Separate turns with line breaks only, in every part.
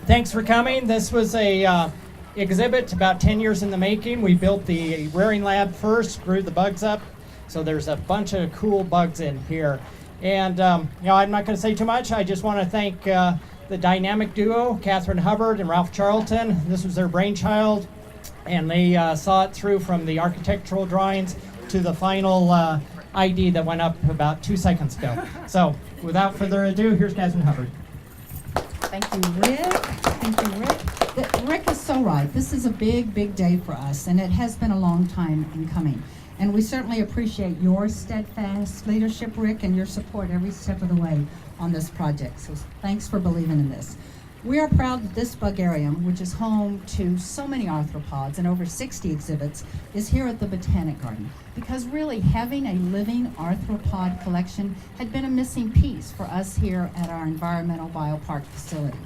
Thanks for coming. This was a exhibit about 10 years in the making. We built the rearing lab first, grew the bugs up. So there's a bunch of cool bugs in here. And I'm not going to say too much. I just want to thank the dynamic duo, Catherine Hubbard and Ralph Charlton. This was their brainchild, and they saw it through from the architectural drawings to the final ID that went up about 2 seconds ago. So without further ado, here's Catherine Hubbard.
Thank you, Rick. Thank you, Rick. Rick is so right. This is a big, big day for us, and it has been a long time in coming. And we certainly appreciate your steadfast leadership, Rick, and your support every step of the way on this project. So thanks for believing in this. We are proud that this Bugarium, which is home to so many arthropods and over 60 exhibits, is here at the Botanic Garden. Because really, having a living arthropod collection had been a missing piece for us here at our environmental BioPark facility.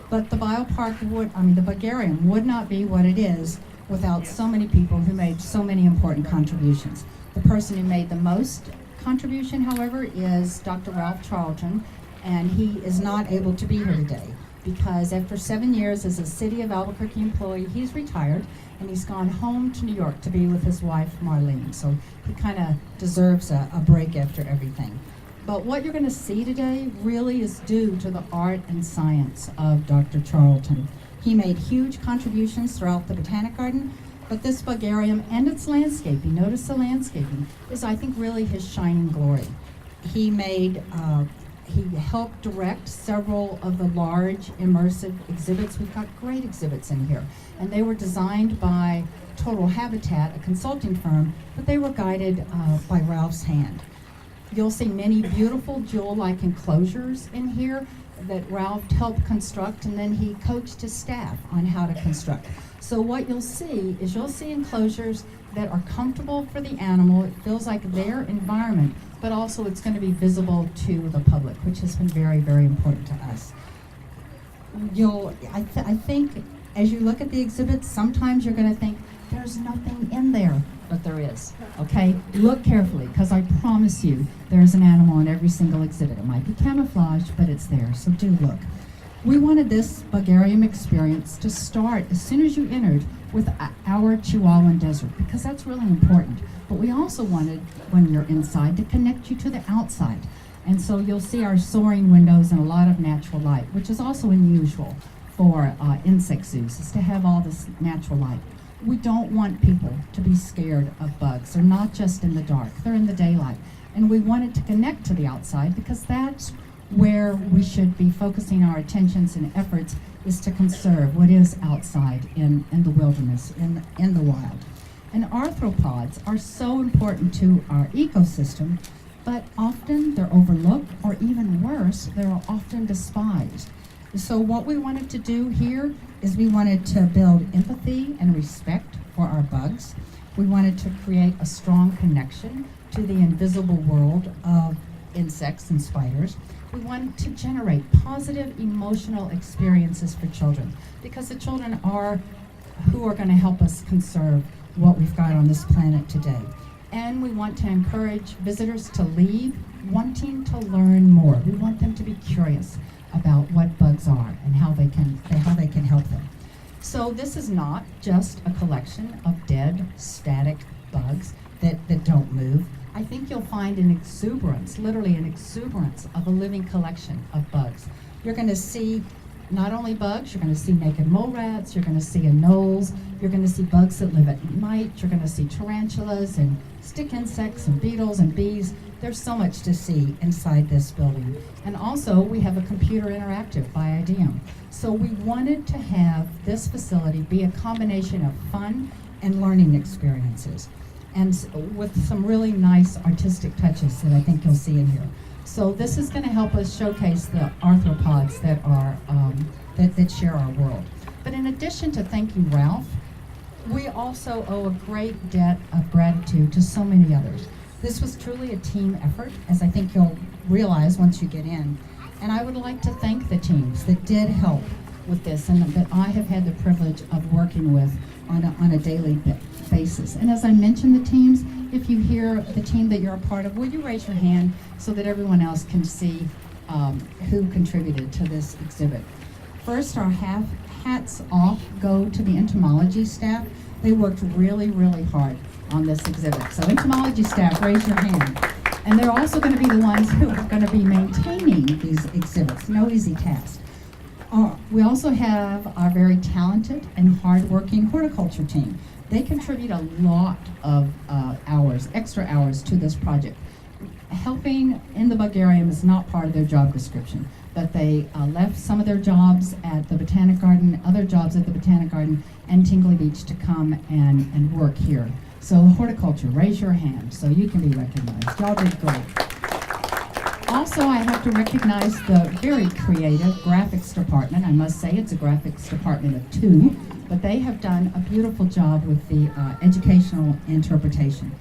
But the the Bugarium would not be what it is without so many people who made so many important contributions. The person who made the most contribution, however, is Dr. Ralph Charlton, and he is not able to be here today because after 7 years as a City of Albuquerque employee, he's retired and he's gone home to New York to be with his wife, Marlene. So he kind of deserves a break after everything. But what you're going to see today really is due to the art and science of Dr. Charlton. He made huge contributions throughout the Botanic Garden, but this Bugarium and its landscaping, notice the landscaping, is I think really his shining glory. He helped direct several of the large immersive exhibits. We've got great exhibits in here, and they were designed by Total Habitat, a consulting firm, but they were guided by Ralph's hand. You'll see many beautiful jewel-like enclosures in here that Ralph helped construct, and then he coached his staff on how to construct. So what you'll see is enclosures that are comfortable for the animal. It feels like their environment, but also it's going to be visible to the public, which has been very, very important to us. I think as you look at the exhibits, sometimes you're going to think there's nothing in there, but there is. Okay, look carefully, because I promise you there's an animal in every single exhibit. It might be camouflaged, but it's there, so do look. We wanted this Bugarium experience to start as soon as you entered with our Chihuahuan desert, because that's really important. But we also wanted, when you're inside, to connect you to the outside. And so you'll see our soaring windows and a lot of natural light, which is also unusual for insect zoos, is to have all this natural light. We don't want people to be scared of bugs. They're not just in the dark, they're in the daylight. And we wanted to connect to the outside because that's where we should be focusing our attentions and efforts, is to conserve what is outside in the wilderness, in the wild. And arthropods are so important to our ecosystem, but often they're overlooked, or even worse, they're often despised. So what we wanted to do here is we wanted to build empathy and respect for our bugs. We wanted to create a strong connection to the invisible world of insects and spiders. We wanted to generate positive emotional experiences for children, because the children are who are going to help us conserve what we've got on this planet today. And we want to encourage visitors to leave wanting to learn more. We want them to be curious about what bugs are and how they can help them. So this is not just a collection of dead, static bugs that don't move. I think you'll find an exuberance, literally an exuberance of a living collection of bugs. You're going to see not only bugs, you're going to see naked mole rats, you're going to see anoles, you're going to see bugs that live at night, you're going to see tarantulas and stick insects and beetles and bees. There's so much to see inside this building. And also, we have a computer interactive by IDEM. So we wanted to have this facility be a combination of fun and learning experiences, and with some really nice artistic touches that I think you'll see in here. So this is going to help us showcase the arthropods that are that share our world. But in addition to thanking Ralph, we also owe a great debt of gratitude to so many others. This was truly a team effort, as I think you'll realize once you get in. And I would like to thank the teams that did help with this and that I have had the privilege of working with on a daily basis. And as I mentioned the teams, if you hear the team that you're a part of, will you raise your hand so that everyone else can see who contributed to this exhibit? First, our hats off go to the entomology staff. They worked really, really hard on this exhibit. So entomology staff, raise your hand. And they're also going to be the ones who are going to be maintaining these exhibits. No easy task. We also have our very talented and hardworking horticulture team. They contribute a lot of extra hours to this project. Helping in the Bugarium is not part of their job description, but they left some of their jobs at the Botanic Garden, other jobs at the Botanic Garden and Tingley Beach to come and work here. So horticulture, raise your hand so you can be recognized. Y'all did great. Also, I have to recognize the very creative graphics department. I must say it's a graphics department of 2, but they have done a beautiful job with the educational interpretation.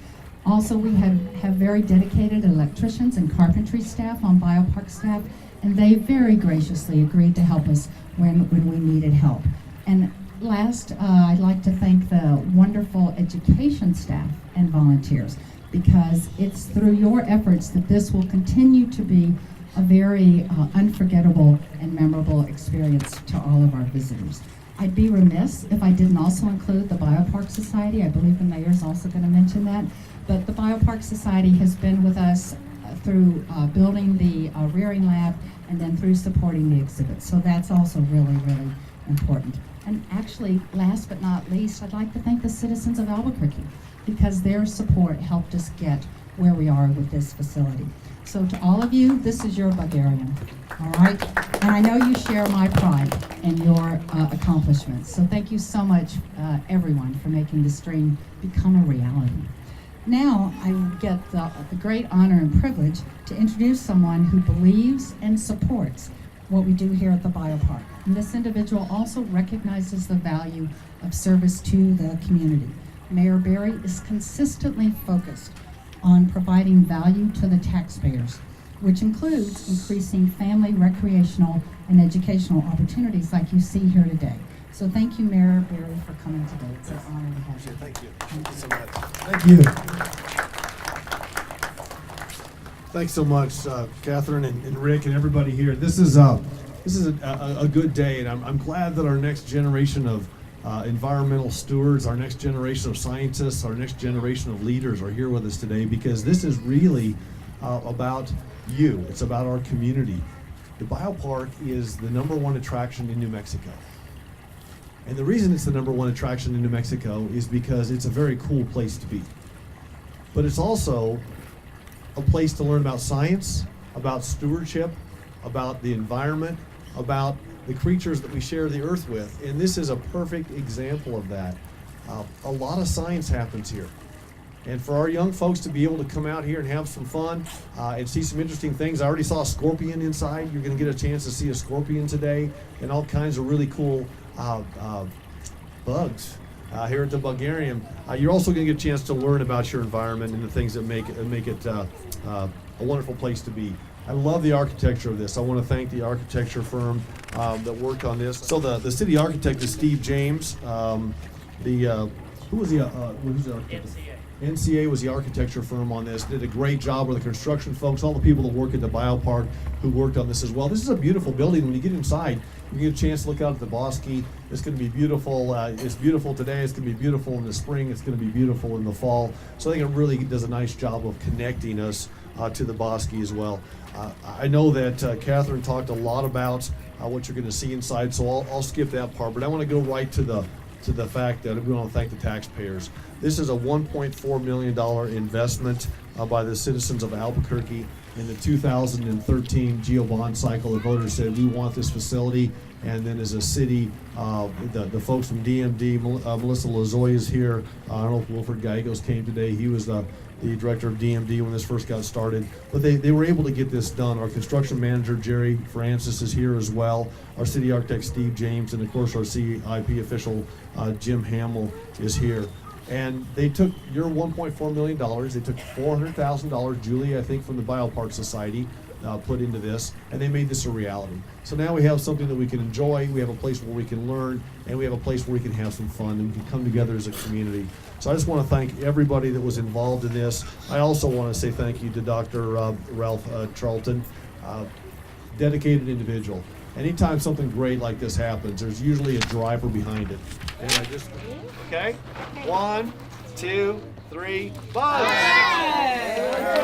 Also, we have very dedicated electricians and carpentry staff on BioPark staff, and they very graciously agreed to help us when we needed help. And last, I'd like to thank the wonderful education staff and volunteers, because it's through your efforts that this will continue to be a very unforgettable and memorable experience to all of our visitors. I'd be remiss if I didn't also include the BioPark Society. I believe the mayor's also going to mention that. But the BioPark Society has been with us through building the rearing lab and then through supporting the exhibit. So that's also really, really important. And actually, last but not least, I'd like to thank the citizens of Albuquerque, because their support helped us get where we are with this facility. So to all of you, this is your Bugarium, all right? And I know you share my pride in your accomplishments. So thank you so much, everyone, for making this dream become a reality. Now I get the great honor and privilege to introduce someone who believes and supports what we do here at the BioPark. And this individual also recognizes the value of service to the community. Mayor Berry is consistently focused on providing value to the taxpayers, which includes increasing family, recreational, and educational opportunities like you see here today. So thank you, Mayor Berry, for coming today. It's an honor to have you.
Thank you. Thank you so much. Thank you. Thanks so much, Catherine and Rick and everybody here. This is a good day, and I'm glad that our next generation of environmental stewards, our next generation of scientists, our next generation of leaders are here with us today, because this is really about you. It's about our community. The BioPark is the #1 attraction in New Mexico. And the reason it's the #1 attraction in New Mexico is because it's a very cool place to be. But it's also a place to learn about science, about stewardship, about the environment, about the creatures that we share the earth with. And this is a perfect example of that. A lot of science happens here. And for our young folks to be able to come out here and have some fun and see some interesting things. I already saw a scorpion inside. You're going to get a chance to see a scorpion today, and all kinds of really cool bugs here at the Bugarium. You're also going to get a chance to learn about your environment and the things that make it a wonderful place to be. I love the architecture of this. I want to thank the architecture firm that worked on this. So the city architect is Steve James. Who was the architect? NCA was the architecture firm on this. Did a great job with the construction folks, all the people that work at the BioPark who worked on this as well. This is a beautiful building. When you get inside, you get a chance to look out at the bosque. It's going to be beautiful. It's beautiful today. It's going to be beautiful in the spring. It's going to be beautiful in the fall. So I think it really does a nice job of connecting us to the bosque as well. I know that Catherine talked a lot about what you're going to see inside, so I'll skip that part. But I want to go right to the fact that we want to thank the taxpayers. This is a $1.4 million investment by the citizens of Albuquerque. In the 2013 GEO bond cycle, the voters said, we want this facility. And then as a city, the folks from DMD, Melissa Lozoy is here. I don't know if Wilfred Gallegos came today. He was the director of DMD when this first got started. But they were able to get this done. Our construction manager, Jerry Francis, is here as well. Our city architect, Steve James, and of course our CIP official, Jim Hamill, is here. And they took your $1.4 million, they took $400,000, Julie, I think, from the BioPark Society, put into this, and they made this a reality. So now we have something that we can enjoy, we have a place where we can learn, and we have a place where we can have some fun, and we can come together as a community. So I just want to thank everybody that was involved in this. I also want to say thank you to Dr. Ralph Charlton, dedicated individual. anytime something great like this happens, there's usually a driver behind it. And I just, okay? 1, 2, 3, buzz!